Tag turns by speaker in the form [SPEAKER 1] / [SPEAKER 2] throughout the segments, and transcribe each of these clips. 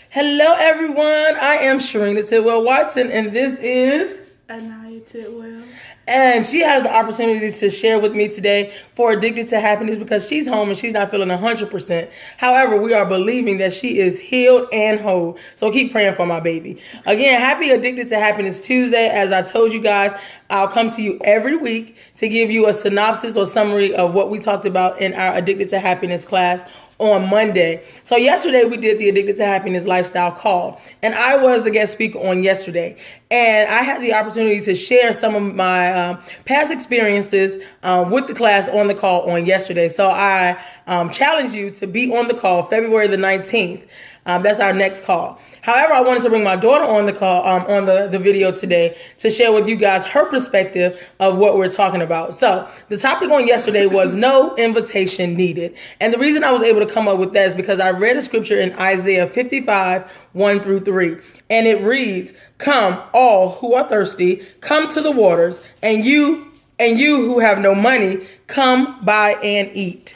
[SPEAKER 1] Hello, everyone. I am Sharina Tidwell Watson, and this is
[SPEAKER 2] Anaya Tidwell.
[SPEAKER 1] And she has the opportunity to share with me today for Addicted to Happiness because she's home and she's not feeling 100%. However, we are believing that she is healed and whole. So keep praying for my baby. Again, happy Addicted to Happiness Tuesday. As I told you guys, I'll come to you every week to give you a synopsis or summary of what we talked about in our Addicted to Happiness class on Monday. So yesterday we did the Addicted to Happiness Lifestyle Call, and I was the guest speaker on yesterday. And I had the opportunity to share some of my past experiences with the class on the call on yesterday. So I challenge you to be on the call February the 19th. That's our next call. However, I wanted to bring my daughter on the call, on the video today to share with you guys her perspective of what we're talking about. So the topic on yesterday was no invitation needed. And the reason I was able to come up with that is because I read a scripture in Isaiah 55, 1-3. And it reads, "Come, all who are thirsty, come to the waters, and you who have no money, come buy and eat.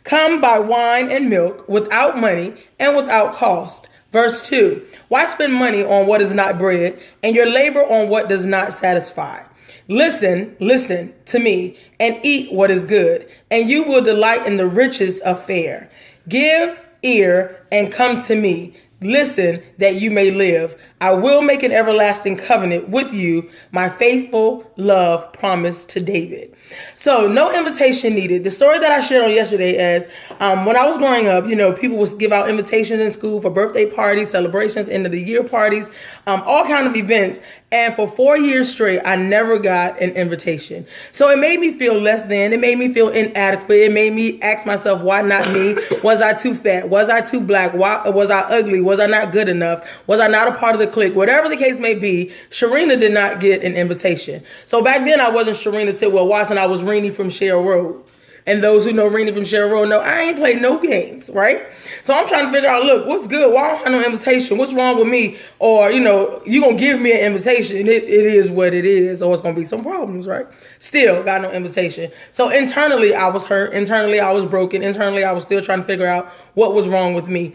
[SPEAKER 1] Come buy wine and milk without money and without cost." Verse 2, "Why spend money on what is not bread and your labor on what does not satisfy? Listen to me and eat what is good, and you will delight in the riches of fare. Give ear and come to me. Listen that you may live. I will make an everlasting covenant with you, my faithful love promised to David." So no invitation needed. The story that I shared on yesterday is when I was growing up, people would give out invitations in school for birthday parties, celebrations, end of the year parties, all kind of events. And for 4 years straight, I never got an invitation. So it made me feel less than. It made me feel inadequate. It made me ask myself, why not me? Was I too fat? Was I too black? Why was I ugly? Was I not good enough? Was I not a part of the clique? Whatever the case may be, Sharina did not get an invitation. So back then, I wasn't Sharina Tidwell Watson. I was Renee from Cheryl Road. And those who know Renee from Cheryl Road know I ain't played no games, right? So I'm trying to figure out, look, what's good? Why don't I have no invitation? What's wrong with me? Or, you going to give me an invitation. It is what it is. Or it's going to be some problems, right? Still got no invitation. So internally, I was hurt. Internally, I was broken. Internally, I was still trying to figure out what was wrong with me.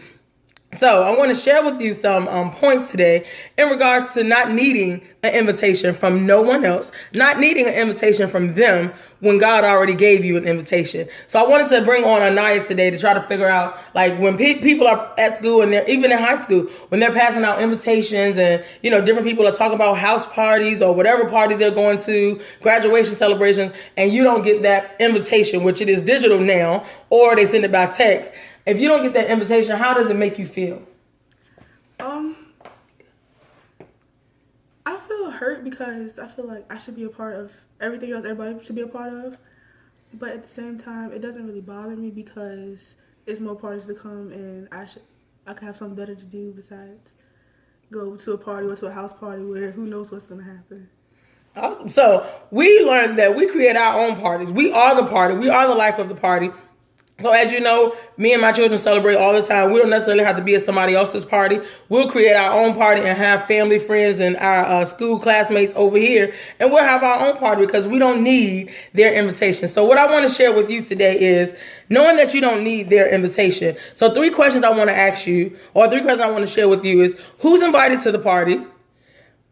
[SPEAKER 1] So I want to share with you some points today in regards to not needing an invitation from no one else, not needing an invitation from them when God already gave you an invitation. So I wanted to bring on Anaya today to try to figure out, like, when people are at school and they're even in high school, when they're passing out invitations and, different people are talking about house parties or whatever parties they're going to, graduation celebrations, and you don't get that invitation, which it is digital now, or they send it by text. If you don't get that invitation, how does it make you feel?
[SPEAKER 2] I feel hurt because I feel like I should be a part of everything else everybody should be a part of. But at the same time, it doesn't really bother me because it's more parties to come and I could have something better to do besides go to a party or to a house party where who knows what's going to happen.
[SPEAKER 1] Awesome. So we learned that we create our own parties. We are the party. We are the life of the party. So as you know, me and my children celebrate all the time. We don't necessarily have to be at somebody else's party. We'll create our own party and have family, friends, and our school classmates over here. And we'll have our own party because we don't need their invitation. So what I want to share with you today is knowing that you don't need their invitation. So 3 questions I want to ask you, or 3 questions I want to share with you is, who's invited to the party?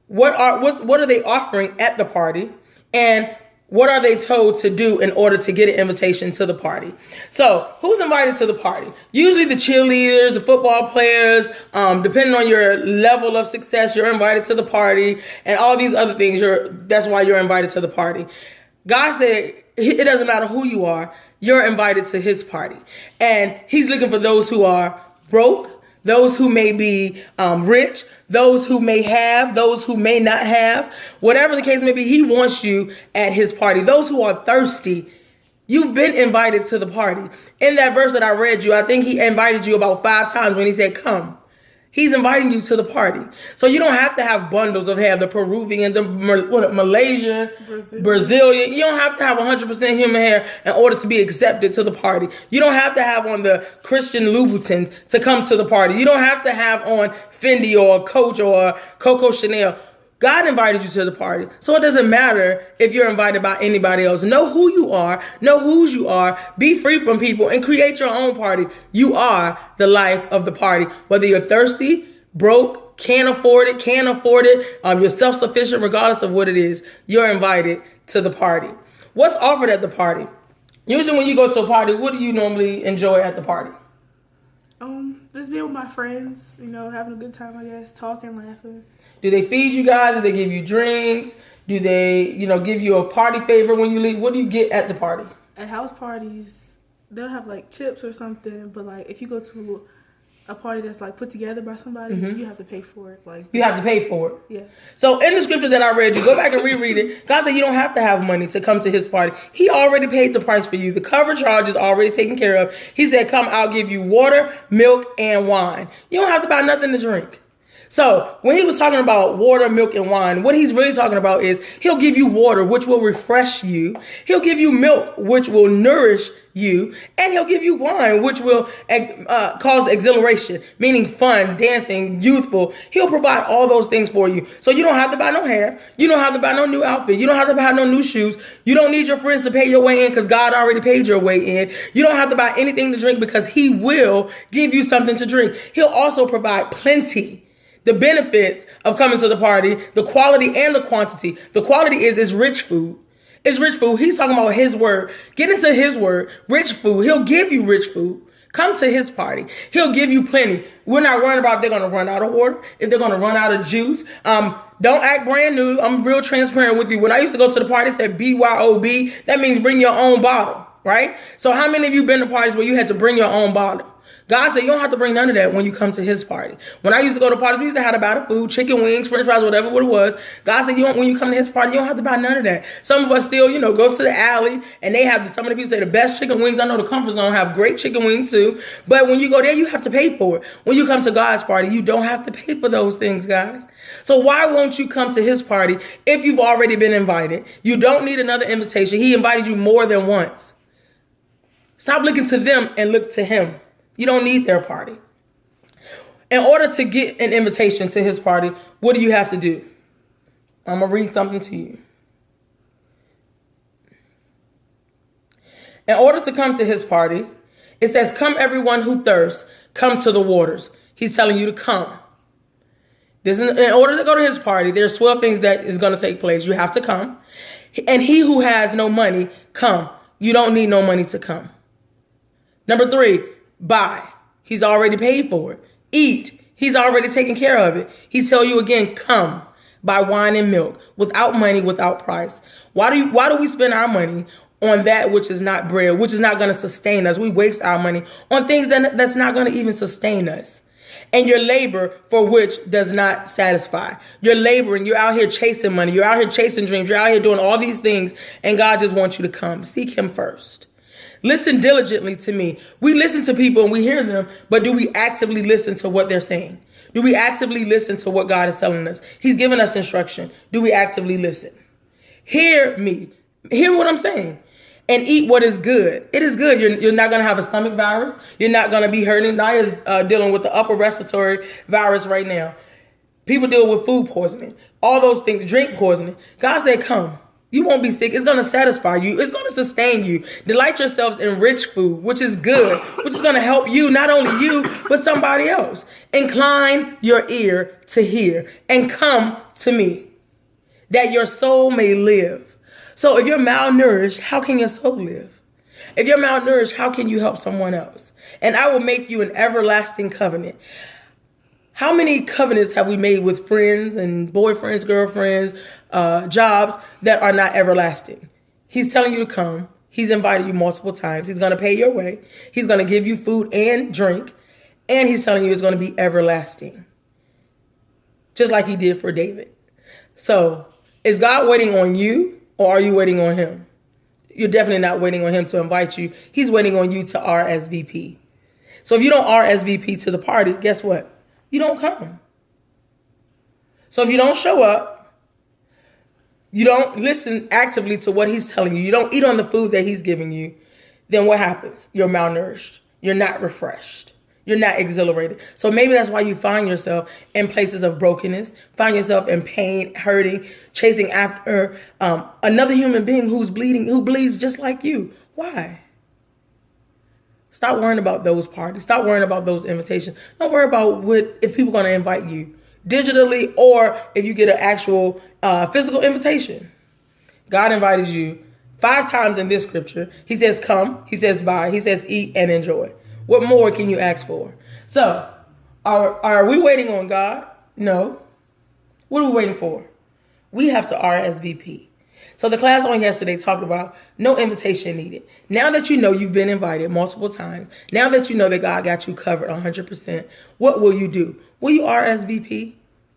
[SPEAKER 1] What are they offering at the party? And what are they told to do in order to get an invitation to the party? So who's invited to the party? Usually the cheerleaders, the football players, depending on your level of success, you're invited to the party and all these other things. That's why you're invited to the party. God said it doesn't matter who you are. You're invited to his party. And he's looking for those who are broke, those who may be rich, those who may have, those who may not have, whatever the case may be, he wants you at his party. Those who are thirsty, you've been invited to the party. In that verse that I read you, I think he invited you about 5 times when he said, come. He's inviting you to the party. So you don't have to have bundles of hair, the Peruvian, the Malaysian, Brazilian. You don't have to have 100% human hair in order to be accepted to the party. You don't have to have on the Christian Louboutins to come to the party. You don't have to have on Fendi or Coach or Coco Chanel. God invited you to the party. So it doesn't matter if you're invited by anybody else. Know who you are. Know whose you are. Be free from people and create your own party. You are the life of the party. Whether you're thirsty, broke, can't afford it, you're self-sufficient regardless of what it is, you're invited to the party. What's offered at the party? Usually when you go to a party, what do you normally enjoy at the party?
[SPEAKER 2] Just being with my friends, having a good time, I guess, talking, laughing.
[SPEAKER 1] Do they feed you guys? Do they give you drinks? Do they, give you a party favor when you leave? What do you get at the party?
[SPEAKER 2] At house parties, they'll have like chips or something, but like if you go to a party that's like put together by somebody, you have to pay for it. Like
[SPEAKER 1] you have to pay for it.
[SPEAKER 2] Yeah.
[SPEAKER 1] So in the scripture that I read, you go back and reread it. God said you don't have to have money to come to his party. He already paid the price for you. The cover charge is already taken care of. He said, come, I'll give you water, milk, and wine. You don't have to buy nothing to drink. So when he was talking about water, milk, and wine, what he's really talking about is he'll give you water, which will refresh you. He'll give you milk, which will nourish you. And he'll give you wine, which will cause exhilaration, meaning fun, dancing, youthful. He'll provide all those things for you. So you don't have to buy no hair. You don't have to buy no new outfit. You don't have to buy no new shoes. You don't need your friends to pay your way in because God already paid your way in. You don't have to buy anything to drink because he will give you something to drink. He'll also provide plenty. The benefits of coming to the party, the quality and the quantity. The quality is it's rich food. It's rich food. He's talking about his word. Get into his word. Rich food. He'll give you rich food. Come to his party. He'll give you plenty. We're not worrying about if they're going to run out of water, if they're going to run out of juice. Don't act brand new. I'm real transparent with you. When I used to go to the party, it said BYOB. That means bring your own bottle, right? So how many of you been to parties where you had to bring your own bottle? God said you don't have to bring none of that when you come to his party. When I used to go to parties, we used to have a bag of food, chicken wings, french fries, whatever it was. God said when you come to his party, you don't have to buy none of that. Some of us still, go to the alley and they have, some of the people say the best chicken wings. I know the Comfort Zone have great chicken wings too. But when you go there, you have to pay for it. When you come to God's party, you don't have to pay for those things, guys. So why won't you come to his party if you've already been invited? You don't need another invitation. He invited you more than once. Stop looking to them and look to him. You don't need their party. In order to get an invitation to his party, what do you have to do? I'm going to read something to you. In order to come to his party, it says, come everyone who thirsts, come to the waters. He's telling you to come. In order to go to his party, there's 12 things that is going to take place. You have to come. And he who has no money, come. You don't need no money to come. Number 3, buy. He's already paid for it. Eat. He's already taken care of it. He tell you again, come. Buy wine and milk without money, without price. Why do we spend our money on that which is not bread, which is not going to sustain us? We waste our money on things that's not going to even sustain us. And your labor for which does not satisfy. You're laboring. You're out here chasing money. You're out here chasing dreams. You're out here doing all these things. And God just wants you to come. Seek him first. Listen diligently to me. We listen to people and we hear them, but do we actively listen to what they're saying? Do we actively listen to what God is telling us? He's giving us instruction. Do we actively listen? Hear me. Hear what I'm saying. And eat what is good. It is good. You're not going to have a stomach virus. You're not going to be hurting. Naya's dealing with the upper respiratory virus right now. People deal with food poisoning. All those things. Drink poisoning. God said, come. You won't be sick. It's going to satisfy you. It's going to sustain you. Delight yourselves in rich food, which is good, which is going to help you, not only you, but somebody else. Incline your ear to hear and come to me that your soul may live. So if you're malnourished, how can your soul live? If you're malnourished, how can you help someone else? And I will make you an everlasting covenant. How many covenants have we made with friends and boyfriends, girlfriends, jobs that are not everlasting? He's telling you to come. He's invited you multiple times. He's going to pay your way. He's going to give you food and drink. And he's telling you it's going to be everlasting. Just like he did for David. So is God waiting on you or are you waiting on him? You're definitely not waiting on him to invite you. He's waiting on you to RSVP. So if you don't RSVP to the party, guess what? You don't come. So if you don't show up, you don't listen actively to what he's telling you, you don't eat on the food that he's giving you, then what happens? You're malnourished. You're not refreshed. You're not exhilarated. So maybe that's why you find yourself in places of brokenness, find yourself in pain, hurting, chasing after another human being who's bleeding, who bleeds just like you. Why? Stop worrying about those parties. Stop worrying about those invitations. Don't worry about if people are going to invite you digitally or if you get an actual physical invitation. God invited you 5 times in this scripture. He says come, he says buy, he says eat and enjoy. What more can you ask for? So, are we waiting on God? No. What are we waiting for? We have to RSVP. So the class on yesterday talked about no invitation needed. Now that you know you've been invited multiple times, now that you know that God got you covered 100%, what will you do? Will you RSVP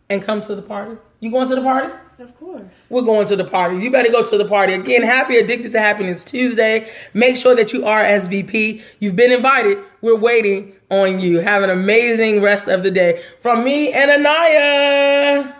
[SPEAKER 1] and come to the party? You going to the party?
[SPEAKER 2] Of course.
[SPEAKER 1] We're going to the party. You better go to the party. Again, Happy Addicted to Happiness Tuesday. Make sure that you RSVP. You've been invited. We're waiting on you. Have an amazing rest of the day. From me and Anaya.